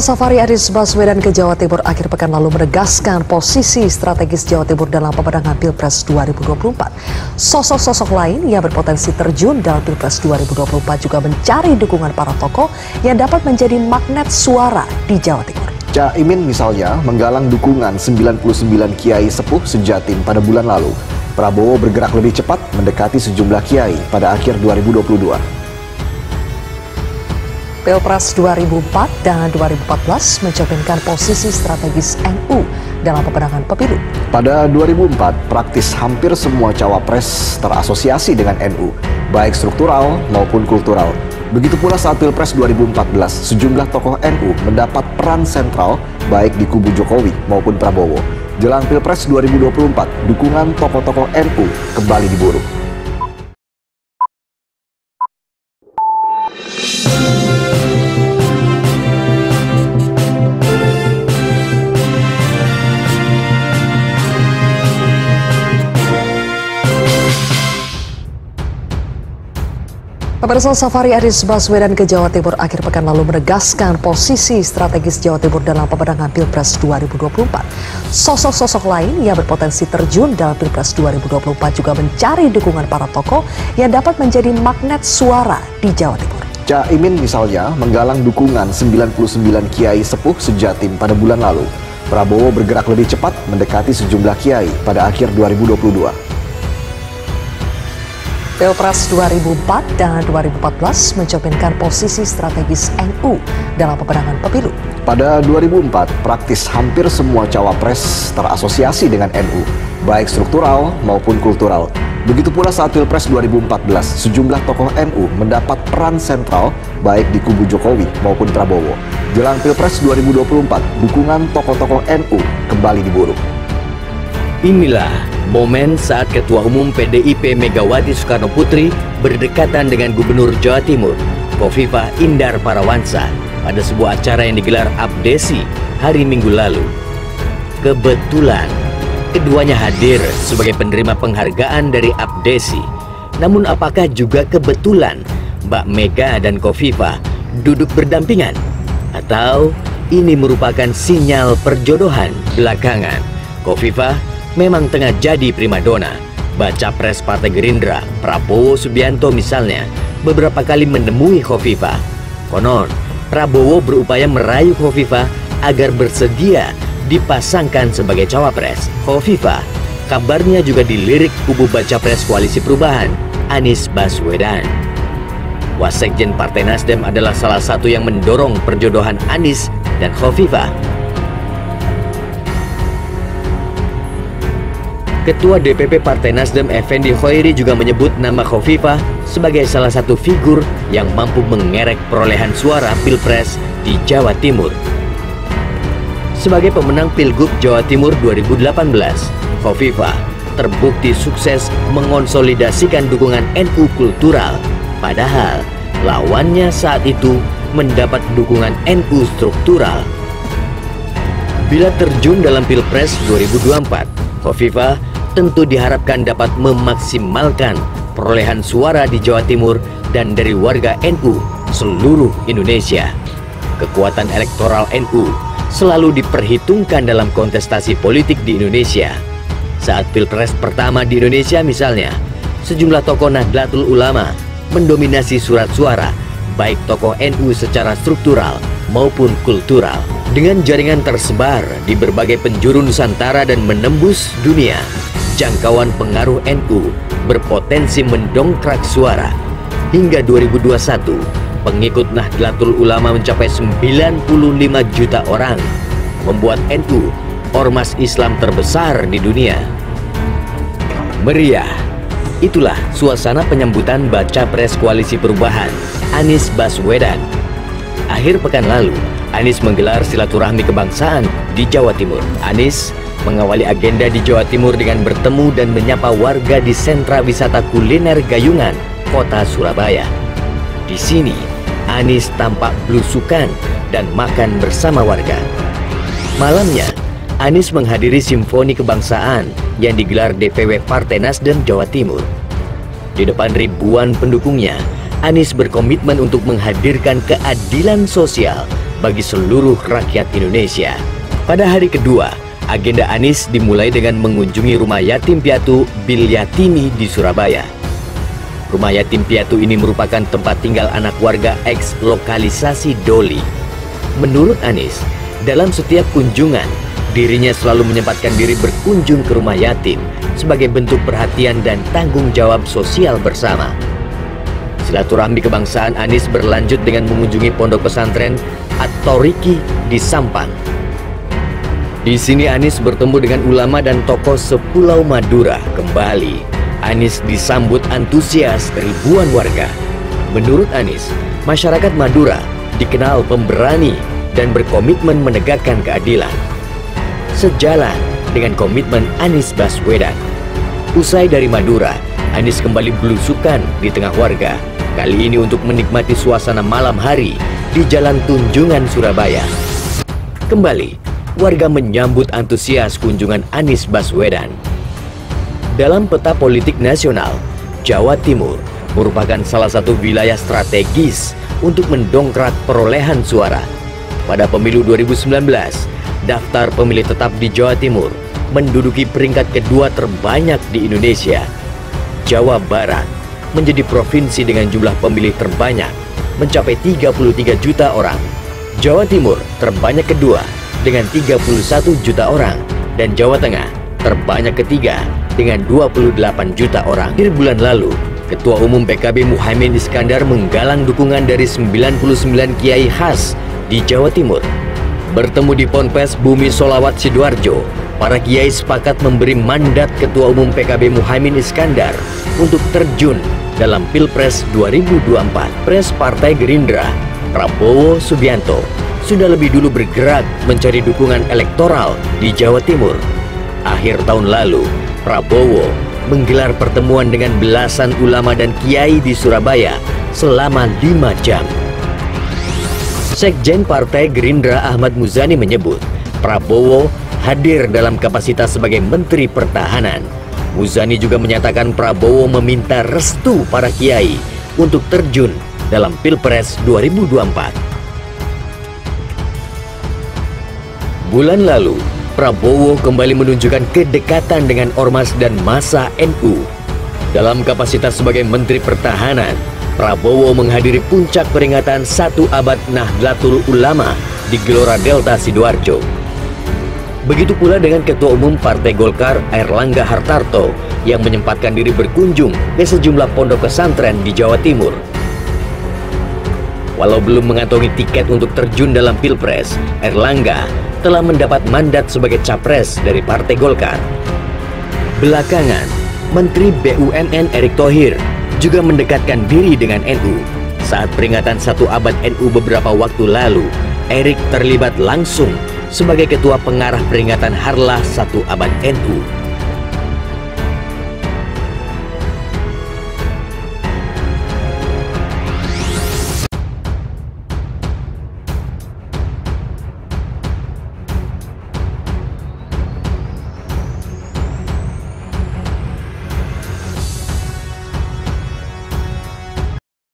Safari Anies Baswedan ke Jawa Timur akhir pekan lalu menegaskan posisi strategis Jawa Timur dalam pemenangan Pilpres 2024. Sosok-sosok lain yang berpotensi terjun dalam Pilpres 2024 juga mencari dukungan para tokoh yang dapat menjadi magnet suara di Jawa Timur. Caimin misalnya menggalang dukungan 99 kiai sepuh sejatim pada bulan lalu. Prabowo bergerak lebih cepat mendekati sejumlah kiai pada akhir 2022. Pilpres 2004 dan 2014 mencerminkan posisi strategis NU dalam pemenangan pemilu. Pada 2004, praktis hampir semua cawapres terasosiasi dengan NU, baik struktural maupun kultural. Begitu pula saat Pilpres 2014, sejumlah tokoh NU mendapat peran sentral baik di kubu Jokowi maupun Prabowo. Jelang Pilpres 2024, dukungan tokoh-tokoh NU kembali diburu. Pemirsa, Safari Anies Baswedan ke Jawa Timur akhir pekan lalu menegaskan posisi strategis Jawa Timur dalam pemenangan Pilpres 2024. Sosok-sosok lain yang berpotensi terjun dalam Pilpres 2024 juga mencari dukungan para tokoh yang dapat menjadi magnet suara di Jawa Timur. Caimin misalnya menggalang dukungan 99 kiai sepuh sejatim pada bulan lalu. Prabowo bergerak lebih cepat mendekati sejumlah kiai pada akhir 2022. Pilpres 2004 dan 2014 mencerminkan posisi strategis NU dalam pemenangan pemilu. Pada 2004, praktis hampir semua cawapres terasosiasi dengan NU, baik struktural maupun kultural. Begitu pula saat Pilpres 2014, sejumlah tokoh NU mendapat peran sentral baik di kubu Jokowi maupun Prabowo. Jelang Pilpres 2024, dukungan tokoh-tokoh NU kembali diburu. Inilah momen saat Ketua Umum PDIP Megawati Soekarno Putri berdekatan dengan Gubernur Jawa Timur, Khofifah Indar Parawansa, pada sebuah acara yang digelar Abdesi hari Minggu lalu. Kebetulan, keduanya hadir sebagai penerima penghargaan dari Abdesi. Namun apakah juga kebetulan Mbak Mega dan Khofifah duduk berdampingan? Atau ini merupakan sinyal perjodohan belakangan? Khofifah memang tengah jadi primadona. Baca pres Partai Gerindra, Prabowo Subianto misalnya, beberapa kali menemui Khofifah. Konon, Prabowo berupaya merayu Khofifah agar bersedia dipasangkan sebagai cawapres. Khofifah kabarnya juga dilirik kubu baca pres Koalisi Perubahan, Anies Baswedan. Wasekjen Partai Nasdem adalah salah satu yang mendorong perjodohan Anies dan Khofifah. Ketua DPP Partai Nasdem Effendi Khoiri juga menyebut nama Khofifah sebagai salah satu figur yang mampu mengerek perolehan suara Pilpres di Jawa Timur. Sebagai pemenang Pilgub Jawa Timur 2018, Khofifah terbukti sukses mengonsolidasikan dukungan NU kultural, padahal lawannya saat itu mendapat dukungan NU struktural. Bila terjun dalam Pilpres 2024, Khofifah tentu diharapkan dapat memaksimalkan perolehan suara di Jawa Timur dan dari warga NU seluruh Indonesia. Kekuatan elektoral NU selalu diperhitungkan dalam kontestasi politik di Indonesia. Saat Pilpres pertama di Indonesia misalnya, sejumlah tokoh Nahdlatul Ulama mendominasi surat suara, baik tokoh NU secara struktural maupun kultural. Dengan jaringan tersebar di berbagai penjuru Nusantara dan menembus dunia, jangkauan pengaruh NU berpotensi mendongkrak suara. Hingga 2021, pengikut Nahdlatul Ulama mencapai 95 juta orang, membuat NU ormas Islam terbesar di dunia. Meriah, itulah suasana penyambutan baca pres Koalisi Perubahan, Anies Baswedan. Akhir pekan lalu, Anies menggelar silaturahmi kebangsaan di Jawa Timur. Anies mengawali agenda di Jawa Timur dengan bertemu dan menyapa warga di sentra wisata kuliner Gayungan, Kota Surabaya. Di sini, Anies tampak belusukan dan makan bersama warga. Malamnya, Anies menghadiri simfoni kebangsaan yang digelar DPW Partai Nasdem Jawa Timur. Di depan ribuan pendukungnya, Anies berkomitmen untuk menghadirkan keadilan sosial bagi seluruh rakyat Indonesia. Pada hari kedua, agenda Anies dimulai dengan mengunjungi rumah yatim piatu Bil Yatimi di Surabaya. Rumah yatim piatu ini merupakan tempat tinggal anak warga eks lokalisasi Doli. Menurut Anies, dalam setiap kunjungan, dirinya selalu menyempatkan diri berkunjung ke rumah yatim sebagai bentuk perhatian dan tanggung jawab sosial bersama. Silaturahmi kebangsaan Anies berlanjut dengan mengunjungi pondok pesantren At-Thoriqi di Sampang. Di sini Anies bertemu dengan ulama dan tokoh sepulau Madura. Kembali, Anies disambut antusias ribuan warga. Menurut Anies, masyarakat Madura dikenal pemberani dan berkomitmen menegakkan keadilan. Sejalan dengan komitmen Anies Baswedan. Usai dari Madura, Anies kembali belusukan di tengah warga. Kali ini untuk menikmati suasana malam hari di Jalan Tunjungan, Surabaya. Kembali, warga menyambut antusias kunjungan Anies Baswedan. Dalam peta politik nasional, Jawa Timur merupakan salah satu wilayah strategis untuk mendongkrak perolehan suara. Pada pemilu 2019, daftar pemilih tetap di Jawa Timur menduduki peringkat kedua terbanyak di Indonesia. Jawa Barat menjadi provinsi dengan jumlah pemilih terbanyak, mencapai 33 juta orang. Jawa Timur terbanyak kedua dengan 31 juta orang, dan Jawa Tengah terbanyak ketiga dengan 28 juta orang. Di bulan lalu, Ketua Umum PKB Muhaimin Iskandar menggalang dukungan dari 99 kiai khas di Jawa Timur. Bertemu di Ponpes Bumi Sholawat Sidoarjo, para kiai sepakat memberi mandat Ketua Umum PKB Muhaimin Iskandar untuk terjun dalam Pilpres 2024. Pres Partai Gerindra, Prabowo Subianto, sudah lebih dulu bergerak mencari dukungan elektoral di Jawa Timur. Akhir tahun lalu, Prabowo menggelar pertemuan dengan belasan ulama dan kiai di Surabaya selama 5 jam. Sekjen Partai Gerindra Ahmad Muzani menyebut Prabowo hadir dalam kapasitas sebagai Menteri Pertahanan. Muzani juga menyatakan Prabowo meminta restu para kiai untuk terjun dalam Pilpres 2024. Bulan lalu, Prabowo kembali menunjukkan kedekatan dengan ormas dan massa NU. Dalam kapasitas sebagai Menteri Pertahanan, Prabowo menghadiri puncak peringatan 1 abad Nahdlatul Ulama di Gelora Delta Sidoarjo. Begitu pula dengan Ketua Umum Partai Golkar Airlangga Hartarto yang menyempatkan diri berkunjung ke sejumlah pondok pesantren di Jawa Timur. Walau belum mengantongi tiket untuk terjun dalam Pilpres, Airlangga telah mendapat mandat sebagai capres dari Partai Golkar. Belakangan, Menteri BUMN Erick Thohir juga mendekatkan diri dengan NU. Saat peringatan 1 abad NU beberapa waktu lalu, Erick terlibat langsung sebagai ketua pengarah peringatan Harlah 1 abad NU.